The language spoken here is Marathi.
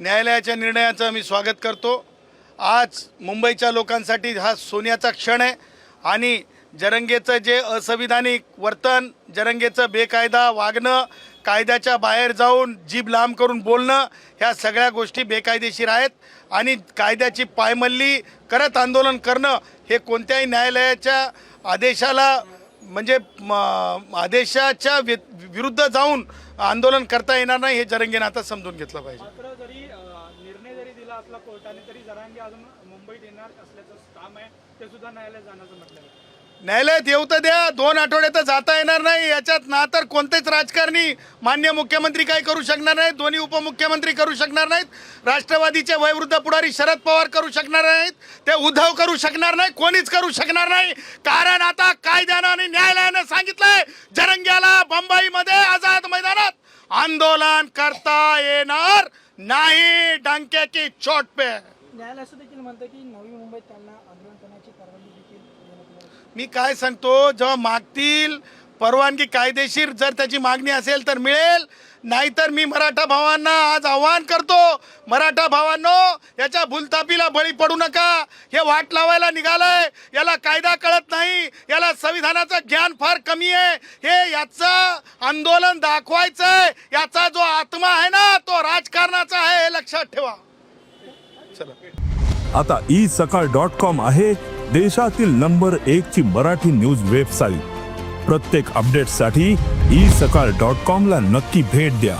न्यायालयाच्या निर्णयाचं मी स्वागत करतो। आज मुंबईच्या लोकांसाठी हा सोन्याचा क्षण आहे आणि जरंगेचं जे असंविधानिक वर्तन, जरंगेचं बेकायदा वागणं, कायद्याच्या बाहेर जाऊन जीभ लांब करून बोलणं, ह्या सगळ्या गोष्टी बेकायदेशीर आहेत आणि कायद्याची पायमल्ली करत आंदोलन करणं हे कोणत्याही न्यायालयाच्या आदेशाला म्हणजे आदेशाच्या विरुद्ध जाऊन आंदोलन करता येणार नाही, हे जरंगेनं आता समजून घेतलं पाहिजे। मात्र जरी निर्णय जरी दिला असला कोर्टाने तरी जरांगे अजून मुंबईत येणार असल्याचं काम आहे, ते सुद्धा न्यायालयात जाण्याचं म्हटलं आहे। न्यायालयात येऊ तर द्या, 2 आठवडे तर जाता येणार नाही। याच्यात ना तर कोणतेच राजकारणी, मान्य मुख्यमंत्री काही करू शकणार नाहीत, दोन्ही उपमुख्यमंत्री करू शकणार नाहीत, राष्ट्रवादीचे वयोवृद्ध पुढारी शरद पवार करू शकणार नाहीत, ते उद्धव करू शकणार नाही, कोणीच करू शकणार नाही। कारण आता कायद्यानं आणि न्यायालयानं सांगितलंय जरंग्याला मुंबईमध्ये आझाद मैदानात आंदोलन करता येणार नाही, डंके चोट पे। न्यायालय असं देखील म्हणतं की नवी मुंबईत त्यांना आंदोलन करण्याची परवानगी देखील देण्यात येईल। मी काय सांगतो, जेव्हा मागतील परवानगी कायदेशीर जर त्याची मागणी असेल तर मिळेल, नाहीतर मी मराठा भावांना आज आव्हान करतो, मराठा भावांनो याच्या भूलथापीला बळी पडू नका। हे वाट लावायला निघालंय, याला कायदा कळत नाही, याला संविधानाचं ज्ञान फार कमी आहे, हे याचं आंदोलन दाखवायचंय, याचा जो आत्मा आहे ना तो राजकारणाचा आहे, हे लक्षात ठेवा। चला, आता isakal.com आहे देशातील नंबर 1 ची मराठी न्यूज वेबसाईट। प्रत्येक अपडेटसाठी isakal.com ला नक्की भेट द्या।